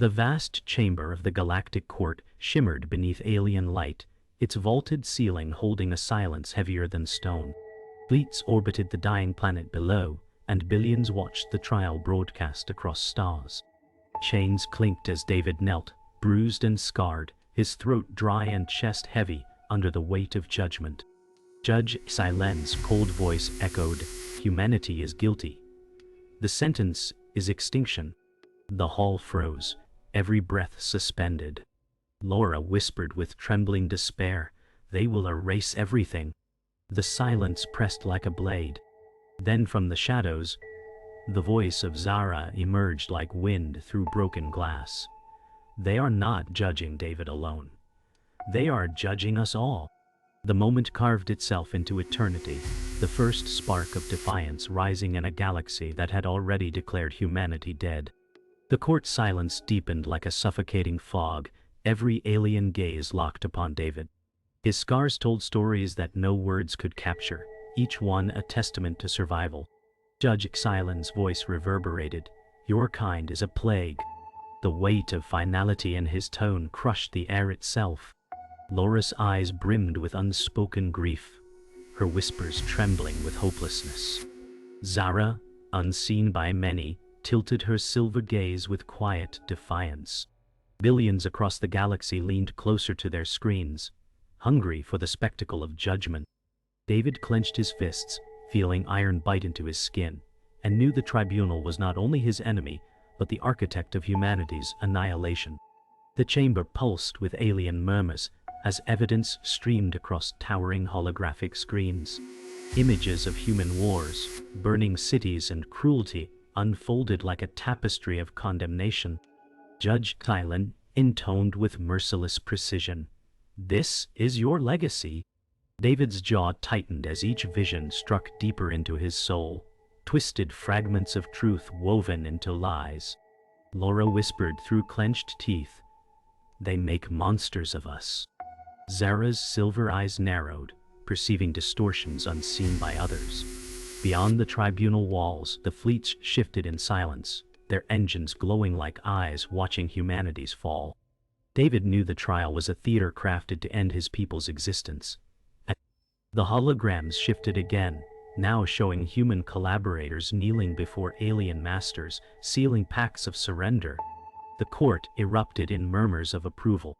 The vast chamber of the Galactic Court shimmered beneath alien light, its vaulted ceiling holding a silence heavier than stone. Fleets orbited the dying planet below, and billions watched the trial broadcast across stars. Chains clinked as David knelt, bruised and scarred, his throat dry and chest heavy under the weight of judgment. Judge Xylen's cold voice echoed, "Humanity is guilty. The sentence is extinction." The hall froze, every breath suspended. Laura whispered with trembling despair, "They will erase everything." The silence pressed like a blade. Then from the shadows, the voice of Zara emerged like wind through broken glass. "They are not judging David alone. They are judging us all." The moment carved itself into eternity, the first spark of defiance rising in a galaxy that had already declared humanity dead. The court's silence deepened like a suffocating fog, every alien gaze locked upon David. His scars told stories that no words could capture, each one a testament to survival. Judge Xylen's voice reverberated, "Your kind is a plague." The weight of finality in his tone crushed the air itself. Laura's eyes brimmed with unspoken grief, her whispers trembling with hopelessness. Zara, unseen by many, tilted her silver gaze with quiet defiance. Billions across the galaxy leaned closer to their screens, hungry for the spectacle of judgment. David clenched his fists, feeling iron bite into his skin, and knew the tribunal was not only his enemy, but the architect of humanity's annihilation. The chamber pulsed with alien murmurs as evidence streamed across towering holographic screens. Images of human wars, burning cities and cruelty unfolded like a tapestry of condemnation. Judge Xylen intoned with merciless precision, "This is your legacy." David's jaw tightened as each vision struck deeper into his soul, twisted fragments of truth woven into lies. Laura whispered through clenched teeth, "They make monsters of us." Zara's silver eyes narrowed, perceiving distortions unseen by others. Beyond the tribunal walls, the fleets shifted in silence, their engines glowing like eyes watching humanity's fall. David knew the trial was a theater crafted to end his people's existence. The holograms shifted again, now showing human collaborators kneeling before alien masters, sealing pacts of surrender. The court erupted in murmurs of approval.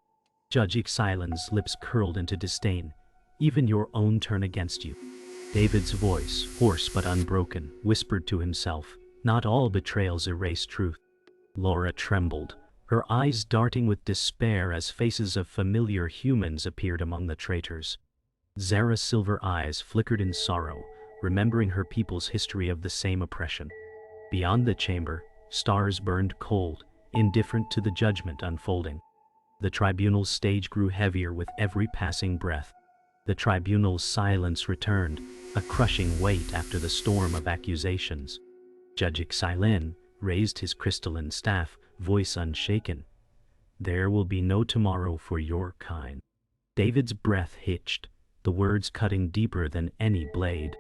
Judge Xylen's lips curled into disdain. "Even your own turn against you." David's voice, hoarse but unbroken, whispered to himself, "Not all betrayals erase truth." Laura trembled, her eyes darting with despair as faces of familiar humans appeared among the traitors. Zara's silver eyes flickered in sorrow, remembering her people's history of the same oppression. Beyond the chamber, stars burned cold, indifferent to the judgment unfolding. The tribunal's stage grew heavier with every passing breath. The tribunal's silence returned, a crushing weight after the storm of accusations. Judge Xylen raised his crystalline staff, voice unshaken. "There will be no tomorrow for your kind." David's breath hitched, the words cutting deeper than any blade.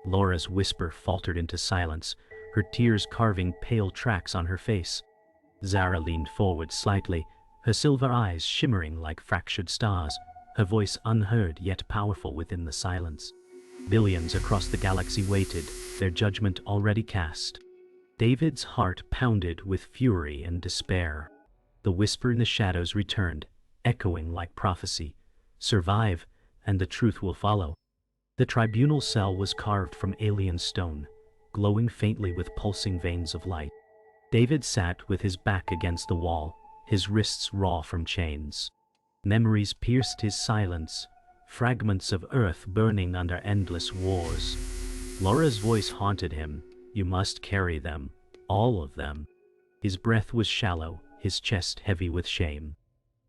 Laura's whisper faltered into silence, her tears carving pale tracks on her face. Zara leaned forward slightly, her silver eyes shimmering like fractured stars, her voice unheard yet powerful within the silence. Billions across the galaxy waited, their judgment already cast. David's heart pounded with fury and despair. The whisper in the shadows returned, echoing like prophecy, "Survive, and the truth will follow." The tribunal cell was carved from alien stone, glowing faintly with pulsing veins of light. David sat with his back against the wall, his wrists raw from chains. Memories pierced his silence, fragments of earth burning under endless wars. Laura's voice haunted him, "You must carry them, all of them." His breath was shallow, his chest heavy with shame.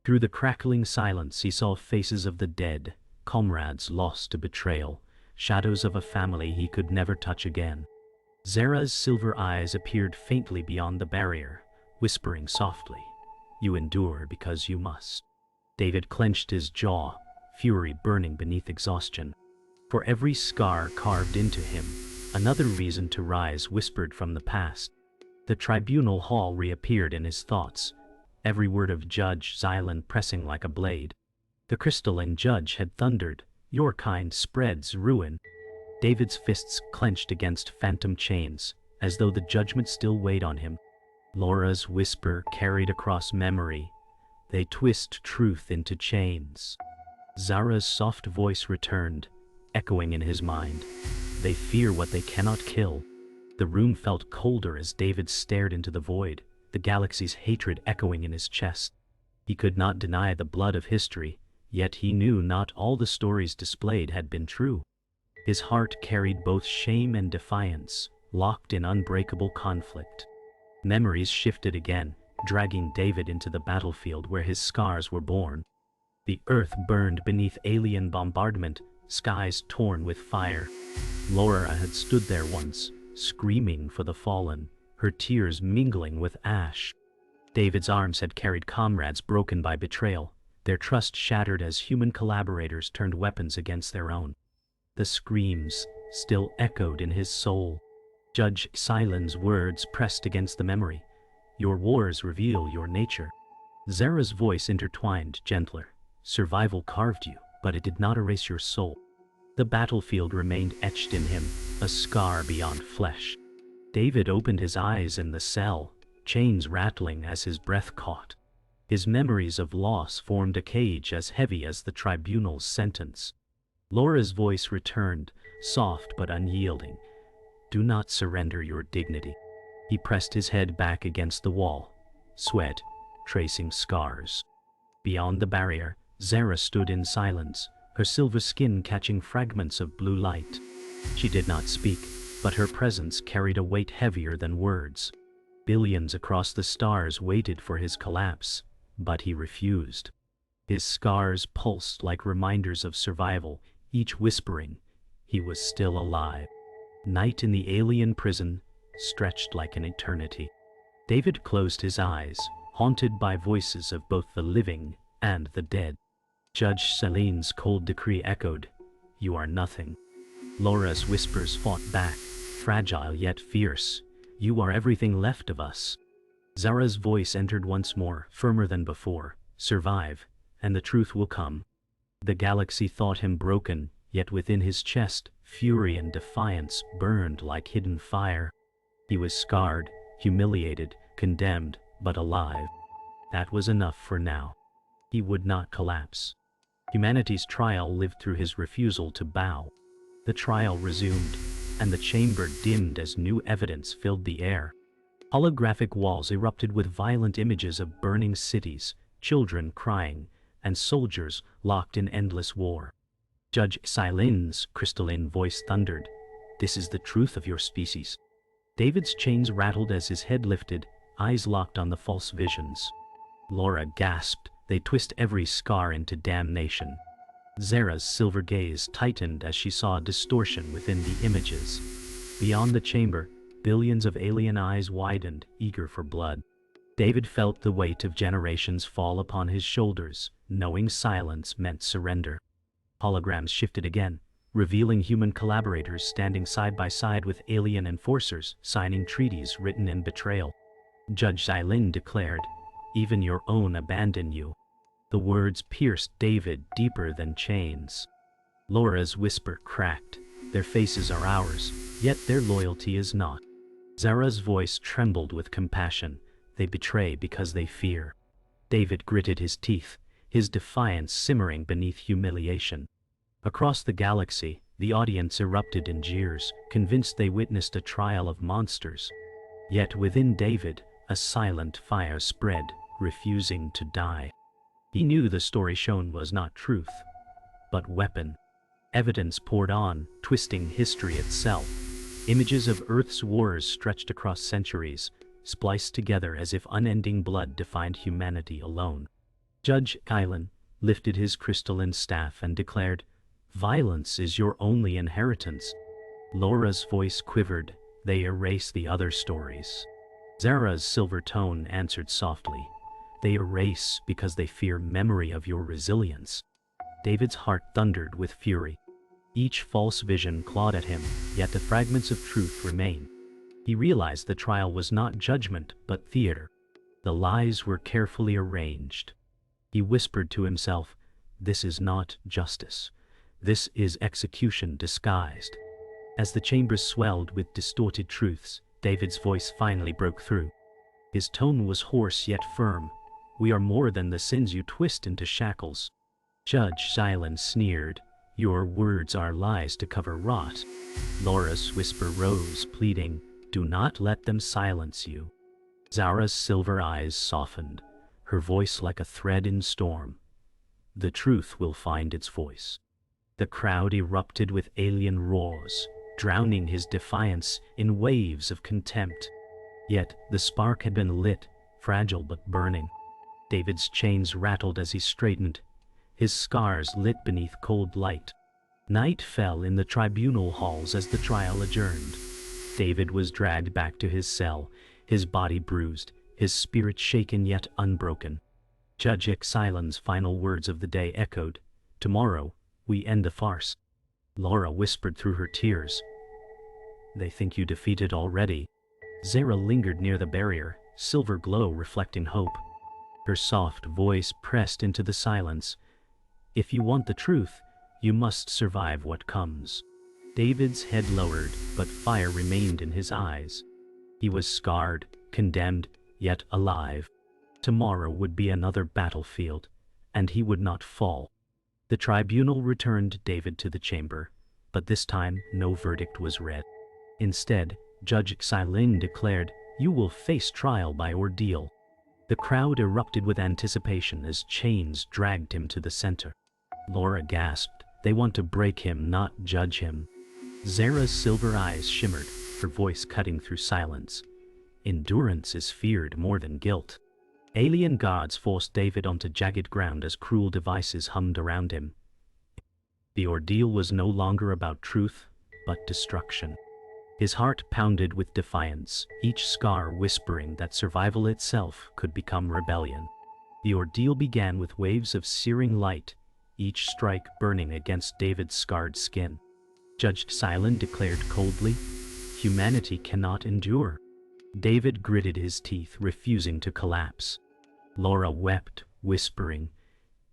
Through the crackling silence he saw faces of the dead, comrades lost to betrayal, shadows of a family he could never touch again. Zara's silver eyes appeared faintly beyond the barrier, whispering softly, "You endure because you must." David clenched his jaw, fury burning beneath exhaustion. For every scar carved into him, another reason to rise whispered from the past. The tribunal hall reappeared in his thoughts, every word of Judge Xylen pressing like a blade. The crystalline judge had thundered, "Your kind spreads ruin." David's fists clenched against phantom chains, as though the judgment still weighed on him. Laura's whisper carried across memory, "They twist truth into chains." Zara's soft voice returned, echoing in his mind, "They fear what they cannot kill." The room felt colder as David stared into the void, the galaxy's hatred echoing in his chest. He could not deny the blood of history, yet he knew not all the stories displayed had been true. His heart carried both shame and defiance, locked in unbreakable conflict. Memories shifted again, dragging David into the battlefield where his scars were born. The earth burned beneath alien bombardment, skies torn with fire. Laura had stood there once, screaming for the fallen, her tears mingling with ash. David's arms had carried comrades broken by betrayal, their trust shattered as human collaborators turned weapons against their own. The screams still echoed in his soul. Judge Xylen's words pressed against the memory. "Your wars reveal your nature." Zara's voice intertwined gentler. "Survival carved you, but it did not erase your soul." The battlefield remained etched in him, a scar beyond flesh. David opened his eyes in the cell, chains rattling as his breath caught. His memories of loss formed a cage as heavy as the tribunal's sentence. Laura's voice returned, soft but unyielding. "Do not surrender your dignity." He pressed his head back against the wall, sweat tracing scars. Beyond the barrier, Zara stood in silence, her silver skin catching fragments of blue light. She did not speak, but her presence carried a weight heavier than words. Billions across the stars waited for his collapse, but he refused. His scars pulsed like reminders of survival, each whispering, he was still alive. Night in the alien prison stretched like an eternity. David closed his eyes, haunted by voices of both the living and the dead. Judge Xylen's cold decree echoed, "You are nothing." Laura's whispers fought back, fragile yet fierce, "You are everything left of us." Zara's voice entered once more, firmer than before, "Survive, and the truth will come." The galaxy thought him broken, yet within his chest, fury and defiance burned like hidden fire. He was scarred, humiliated, condemned, but alive. That was enough for now. He would not collapse. Humanity's trial lived through his refusal to bow. The trial resumed, and the chamber dimmed as new evidence filled the air. Holographic walls erupted with violent images of burning cities, children crying, and soldiers locked in endless war. Judge Xylen's crystalline voice thundered, "This is the truth of your species." David's chains rattled as his head lifted, eyes locked on the false visions. Laura gasped, "They twist every scar into damnation." Zara's silver gaze tightened as she saw a distortion within the images. Beyond the chamber, billions of alien eyes widened, eager for blood. David felt the weight of generations fall upon his shoulders, knowing silence meant surrender. Holograms shifted again, revealing human collaborators standing side by side with alien enforcers, signing treaties written in betrayal. Judge Xylen declared, "Even your own abandon you." The words pierced David deeper than chains. Laura's whisper cracked, "Their faces are ours, yet their loyalty is not." Zara's voice trembled with compassion, "They betray because they fear." David gritted his teeth, his defiance simmering beneath humiliation. Across the galaxy, the audience erupted in jeers, convinced they witnessed a trial of monsters. Yet within David, a silent fire spread, refusing to die. He knew the story shown was not truth, but weapon. Evidence poured on, twisting history itself. Images of Earth's wars stretched across centuries, spliced together as if unending blood defined humanity alone. Judge Xylen lifted his crystalline staff and declared, "Violence is your only inheritance." Laura's voice quivered, "They erase the other stories." Zara's silver tone answered softly, "They erase because they fear memory of your resilience." David's heart thundered with fury. Each false vision clawed at him, yet the fragments of truth remained. He realized the trial was not judgment but theater. The lies were carefully arranged. He whispered to himself, "This is not justice. This is execution disguised." As the chamber swelled with distorted truths, David's voice finally broke through. His tone was hoarse yet firm. "We are more than the sins you twist into shackles." Judge Xylen sneered, "Your words are lies to cover rot." Laura's whisper rose, pleading, "Do not let them silence you." Zara's silver eyes softened, her voice like a thread in storm. "The truth will find its voice." The crowd erupted with alien roars, drowning his defiance in waves of contempt. Yet the spark had been lit, fragile but burning. David's chains rattled as he straightened, his scars lit beneath cold light. Night fell in the tribunal halls as the trial adjourned. David was dragged back to his cell, his body bruised, his spirit shaken yet unbroken. Judge Xylen's final words of the day echoed, "Tomorrow, we end the farce." Laura whispered through her tears, "They think you defeated already." Zara lingered near the barrier, silver glow reflecting hope. Her soft voice pressed into the silence, "If you want the truth, you must survive what comes." David's head lowered, but fire remained in his eyes. He was scarred, condemned, yet alive. Tomorrow would be another battlefield, and he would not fall. The tribunal returned David to the chamber, but this time no verdict was read. Instead, Judge Xylen declared, "You will face trial by ordeal." The crowd erupted with anticipation as chains dragged him to the center. Laura gasped, "They want to break him, not judge him." Zara's silver eyes shimmered, her voice cutting through silence. "Endurance is feared more than guilt." Alien guards forced David onto jagged ground as cruel devices hummed around him. The ordeal was no longer about truth, but destruction. His heart pounded with defiance, each scar whispering that survival itself could become rebellion. The ordeal began with waves of searing light, each strike burning against David's scarred skin. Judge Xylen declared coldly, "Humanity cannot endure." David gritted his teeth, refusing to collapse. Laura wept, whispering,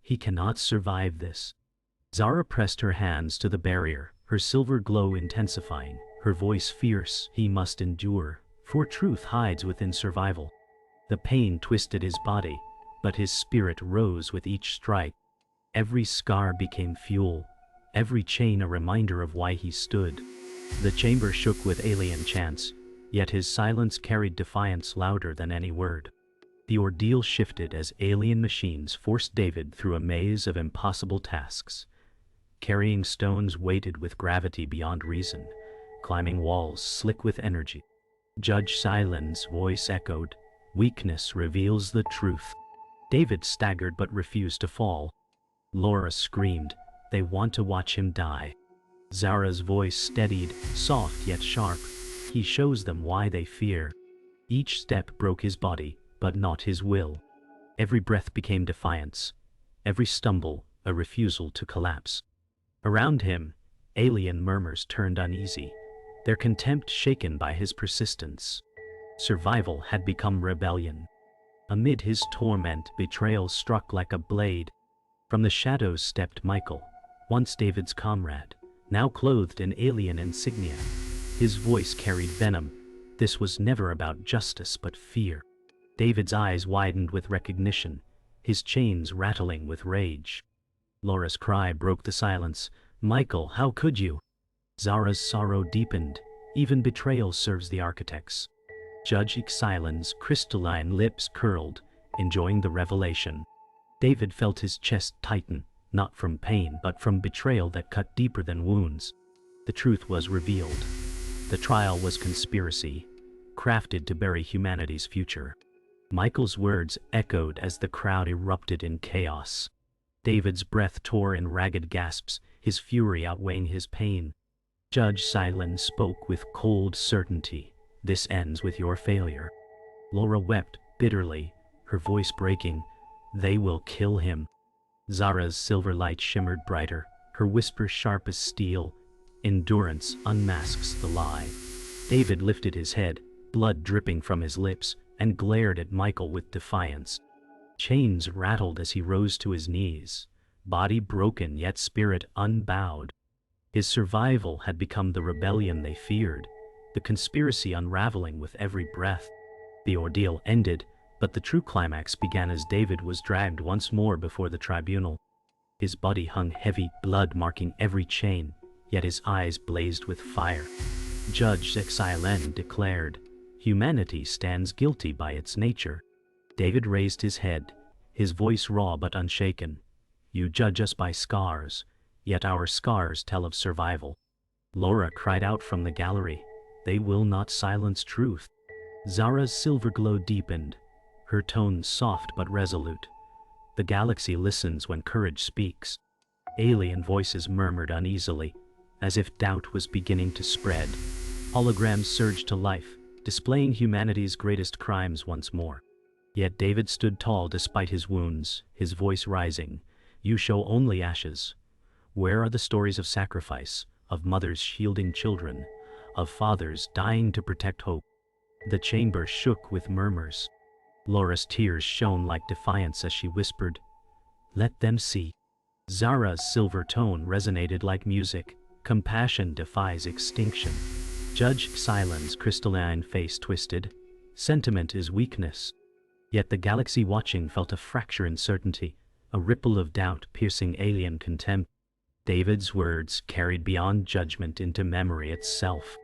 "He cannot survive this." Zara pressed her hands to the barrier, her silver glow intensifying, her voice fierce, "He must endure, for truth hides within survival." The pain twisted his body, but his spirit rose with each strike. Every scar became fuel, every chain a reminder of why he stood. The chamber shook with alien chants, yet his silence carried defiance louder than any word. The ordeal shifted as alien machines forced David through a maze of impossible tasks. Carrying stones weighted with gravity beyond reason, climbing walls slick with energy. Judge Xylen's voice echoed, "Weakness reveals the truth." David staggered but refused to fall. Laura screamed, "They want to watch him die." Zara's voice steadied, soft yet sharp, "He shows them why they fear." Each step broke his body, but not his will. Every breath became defiance, every stumble a refusal to collapse. Around him, alien murmurs turned uneasy, their contempt shaken by his persistence. Survival had become rebellion. Amid his torment, betrayal struck like a blade. From the shadows stepped Michael, once David's comrade, now clothed in alien insignia. His voice carried venom. This was never about justice but fear. David's eyes widened with recognition, his chains rattling with rage. Laura's cry broke the silence, "Michael, how could you?" Zara's sorrow deepened, even betrayal serves the architects. Judge Xylen's crystalline lips curled, enjoying the revelation. David felt his chest tighten, not from pain but from betrayal that cut deeper than wounds. The truth was revealed. The trial was conspiracy, crafted to bury humanity's future. Michael's words echoed as the crowd erupted in chaos. David's breath tore in ragged gasps, his fury outweighing his pain. Judge Xylen spoke with cold certainty, "This ends with your failure." Laura wept bitterly, her voice breaking, "They will kill him." Zara's silver light shimmered brighter, her whisper sharp as steel, "Endurance unmasks the lie." David lifted his head, blood dripping from his lips, and glared at Michael with defiance. Chains rattled as he rose to his knees, body broken yet spirit unbowed. His survival had become the rebellion they feared, the conspiracy unraveling with every breath. The ordeal ended, but the true climax began as David was dragged once more before the tribunal. His body hung heavy, blood marking every chain, yet his eyes blazed with fire. Judge Xylen declared, "Humanity stands guilty by its nature." David raised his head, his voice raw but unshaken. "You judge us by scars, yet our scars tell of survival." Laura cried out from the gallery, "They will not silence truth." Zara's silver glow deepened, her tone soft but resolute. "The galaxy listens when courage speaks." Alien voices murmured uneasily, as if doubt was beginning to spread. Holograms surged to life, displaying humanity's greatest crimes once more. Yet David stood tall despite his wounds, his voice rising. "You show only ashes. Where are the stories of sacrifice, of mothers shielding children, of fathers dying to protect hope?" The chamber shook with murmurs. Laura's tears shone like defiance as she whispered, "Let them see." Zara's silver tone resonated like music. "Compassion defies extinction." Judge Xylen's crystalline face twisted. "Sentiment is weakness." Yet the galaxy watching felt a fracture in certainty, a ripple of doubt piercing alien contempt. David's words carried beyond judgment into memory itself.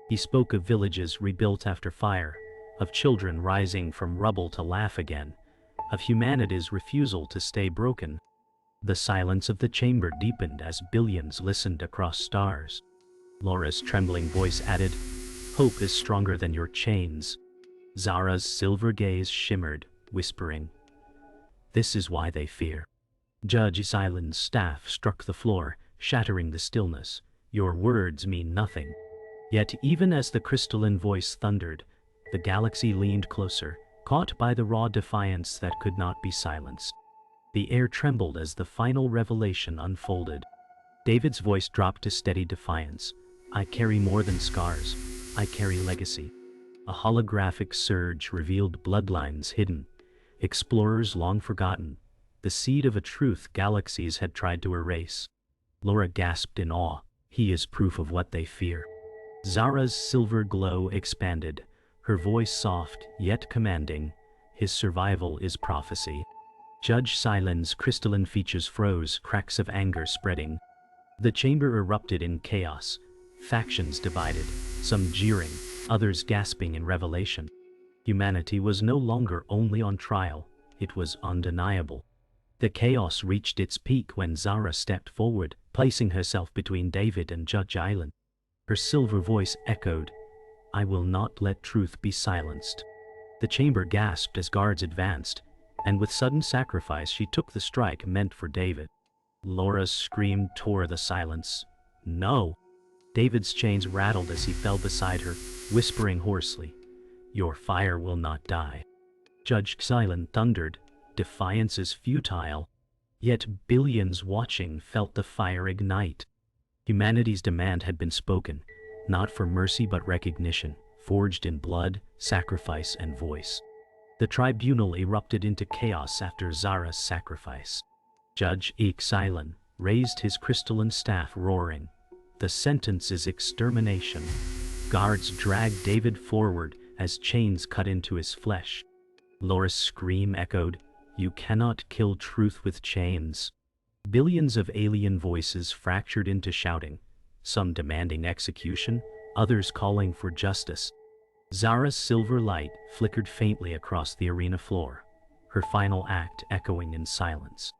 He spoke of villages rebuilt after fire, of children rising from rubble to laugh again, of humanity's refusal to stay broken. The silence of the chamber deepened as billions listened across stars. Laura's trembling voice added, "Hope is stronger than your chains." Zara's silver gaze shimmered, whispering, "This is why they fear." Judge Xylen's staff struck the floor, shattering the stillness. "Your words mean nothing." Yet even as the crystalline voice thundered, the galaxy leaned closer, caught by the raw defiance that could not be silenced. The air trembled as the final revelation unfolded. David's voice dropped to steady defiance. "I carry more than scars. I carry legacy." A holographic surge revealed bloodlines hidden, explorers long forgotten, the seed of a truth galaxies had tried to erase. Laura gasped in awe. "He is proof of what they fear." Zara's silver glow expanded, her voice soft yet commanding. "His survival is prophecy." Judge Xylen's crystalline features froze, cracks of anger spreading. The chamber erupted in chaos, factions divided, some jeering, others gasping in revelation. Humanity was no longer only on trial, it was undeniable. The chaos reached its peak when Zara stepped forward, placing herself between David and Judge Xylen. Her silver voice echoed, "I will not let truth be silenced." The chamber gasped as guards advanced, and with sudden sacrifice she took the strike meant for David. Laura's scream tore the silence. "No!" David's chains rattled as he fell beside her, whispering hoarsely, "Your fire will not die." Judge Xylen thundered, "Defiance is futile." Yet billions watching felt the fire ignite. Humanity's demand had been spoken, not for mercy but recognition, forged in blood, sacrifice, and voice. The tribunal erupted into chaos after Zara's sacrifice. Judge Xylen raised his crystalline staff, roaring, "The sentence is extermination." Guards dragged David forward as chains cut into his flesh. Laura's scream echoed, "You cannot kill truth with chains." Billions of alien voices fractured into shouting, some demanding execution, others calling for justice. Zara's silver light flickered faintly across the arena floor, her final act echoing in silence.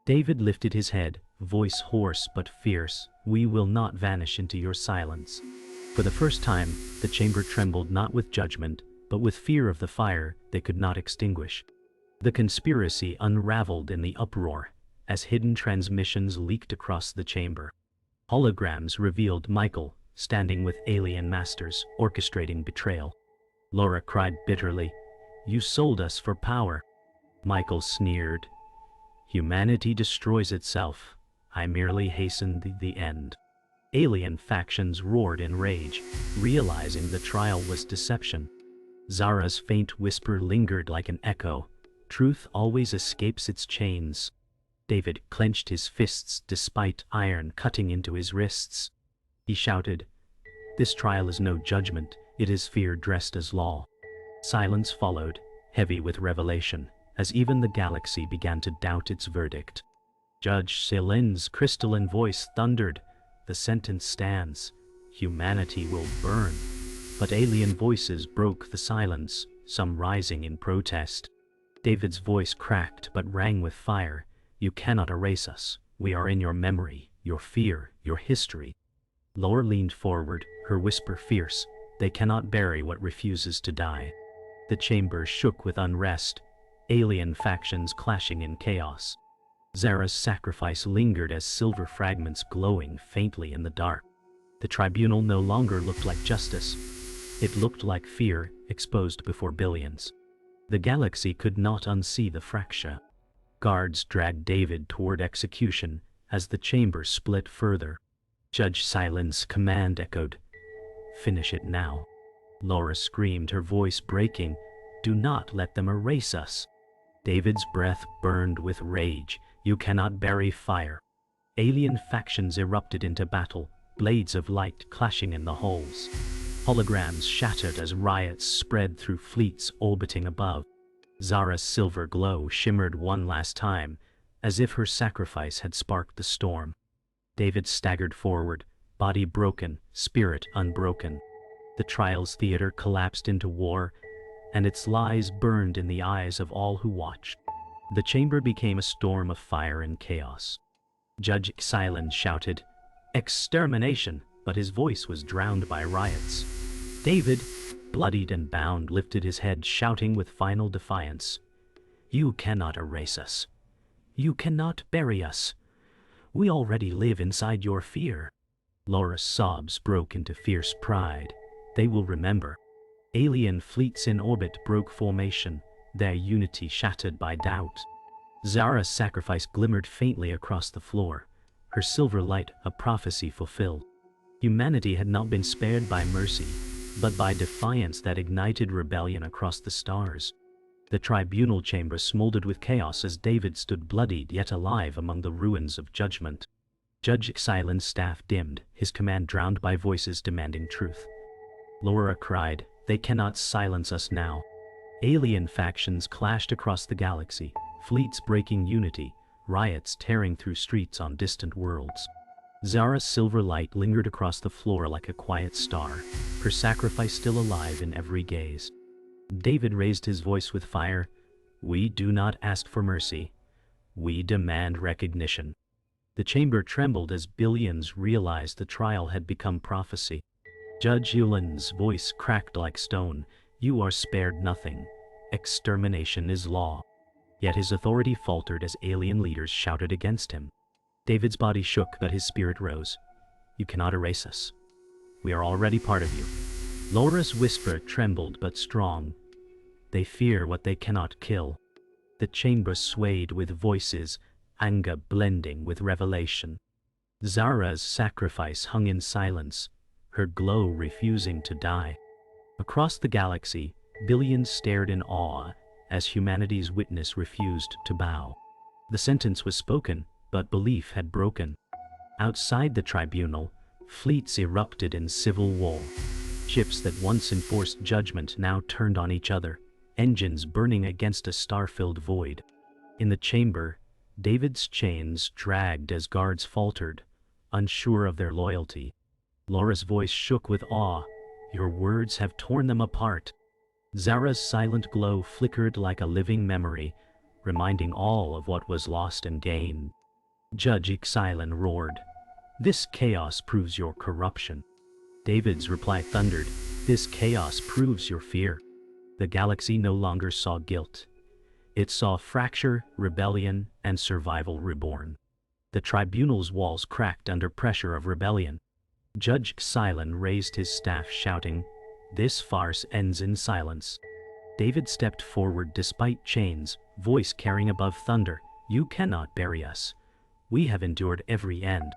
David lifted his head, voice hoarse but fierce, "We will not vanish into your silence." For the first time, the chamber trembled not with judgment, but with fear of the fire they could not extinguish. The conspiracy unraveled in the uproar, as hidden transmissions leaked across the chamber. Holograms revealed Michael, standing with alien masters, orchestrating betrayal. Laura cried bitterly, "You sold us for power." Michael sneered, "Humanity destroys itself. I merely hastened the end." Alien factions roared in rage, realizing the trial was deception. Zara's faint whisper lingered like an echo. Truth always escapes its chains. David clenched his fists despite iron cutting into his wrists. He shouted, "This trial is no judgment, it is fear dressed as law." Silence followed, heavy with revelation, as even the galaxy began to doubt its verdict. Judge Xylen's crystalline voice thundered, "The sentence stands. Humanity will burn." But alien voices broke the silence, some rising in protest. David's voice cracked but rang with fire. "You cannot erase us. We are in your memory, your fear, your history." Laura leaned forward, her whisper fierce. "They cannot bury what refuses to die." The chamber shook with unrest, alien factions clashing in chaos. Zara's sacrifice lingered as silver fragments glowing faintly in the dark. The tribunal no longer looked like justice. It looked like fear, exposed before billions. The galaxy could not unsee the fracture. Guards dragged David toward execution as the chamber split further. Judge Xylen's command echoed, "Finish it now." Laura screamed, her voice breaking, "Do not let them erase us." David's breath burned with rage. "You cannot bury fire." Alien factions erupted into battle, blades of light clashing in the halls. Holograms shattered as riots spread through fleets orbiting above. Zara's silver glow shimmered one last time, as if her sacrifice had sparked the storm. David staggered forward, body broken, spirit unbroken. The trial's theater collapsed into war, and its lies burned in the eyes of all who watched. The chamber became a storm of fire and chaos. Judge Xylen shouted, "Extermination!" but his voice was drowned by riots. David, bloodied and bound, lifted his head, shouting with final defiance, "You cannot erase us. You cannot bury us. We already live inside your fear." Laura's sobs broke into fierce pride. "They will remember." Alien fleets in orbit broke formation, their unity shattered by doubt. Zara's sacrifice glimmered faintly across the floor, her silver light a prophecy fulfilled. Humanity had not been spared by mercy, but by defiance that ignited rebellion across the stars. The tribunal chamber smoldered with chaos as David stood bloodied yet alive among the ruins of judgment. Judge Xylen's staff dimmed, his command drowned by voices demanding truth. Laura cried, "They cannot silence us now." Alien factions clashed across the galaxy, fleets breaking unity, riots tearing through streets on distant worlds. Zara's silver light lingered across the floor like a quiet star, her sacrifice still alive in every gaze. David raised his voice with fire, "We do not ask for mercy. We demand recognition." The chamber trembled as billions realized the trial had become prophecy. Judge Xylen's voice cracked like stone, "You are spared nothing. Extermination is law." Yet his authority faltered as alien leaders shouted against him. David's body shook, but his spirit rose. "You cannot erase us. We are already part of you." Laura's whisper trembled but strong. "They fear what they cannot kill." The chamber swayed with voices, anger blending with revelation. Zara's sacrifice hung in silence, her glow refusing to die. Across the galaxy, billions stared in awe as humanity's witness refused to bow. The sentence was spoken, but belief had broken. Outside the tribunal, fleets erupted in civil war. Ships that once enforced judgment now turned on each other, engines burning against a star-filled void. In the chamber, David's chains dragged as guards faltered, unsure of their loyalty. Laura's voice shook with awe, "Your words have torn them apart." Zara's silent glow flickered like a living memory, reminding all of what was lost and gained. Judge Xylen roared, "This chaos proves your corruption." David's reply thundered, "This chaos proves your fear." The galaxy no longer saw guilt. It saw fracture, rebellion, and survival reborn. The tribunal's walls cracked under pressure of rebellion. Judge Xylen raised his staff, shouting, "This farce ends in silence." David stepped forward despite chains, voice carrying above thunder, "You cannot bury us. We have endured every end."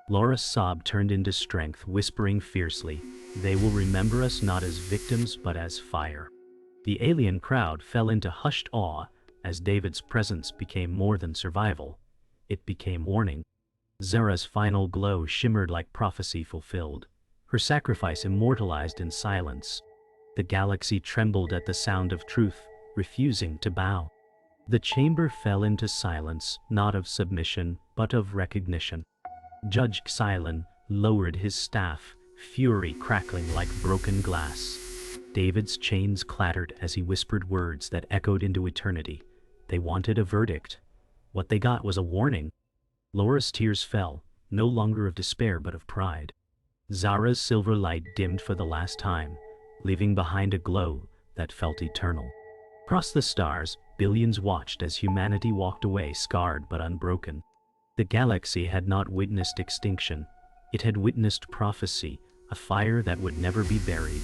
Laura's sob turned into strength, whispering fiercely, "They will remember us not as victims but as fire." The alien crowd fell into hushed awe as David's presence became more than survival. It became warning. Zara's final glow shimmered like prophecy fulfilled, her sacrifice immortalized in silence. The galaxy trembled at the sound of truth, refusing to bow. The chamber fell into silence, not of submission, but of recognition. Judge Xylen lowered his staff, fury crackling like broken glass. David's chains clattered as he whispered words that echoed into eternity. They wanted a verdict. What they got was a warning. Laura's tears fell, no longer of despair but of pride. Zara's silver light dimmed for the last time, leaving behind a glow that felt eternal. Across the stars, billions watched as humanity walked away scarred but unbroken. The galaxy had not witnessed extinction. It had witnessed prophecy, a fire that would never be buried.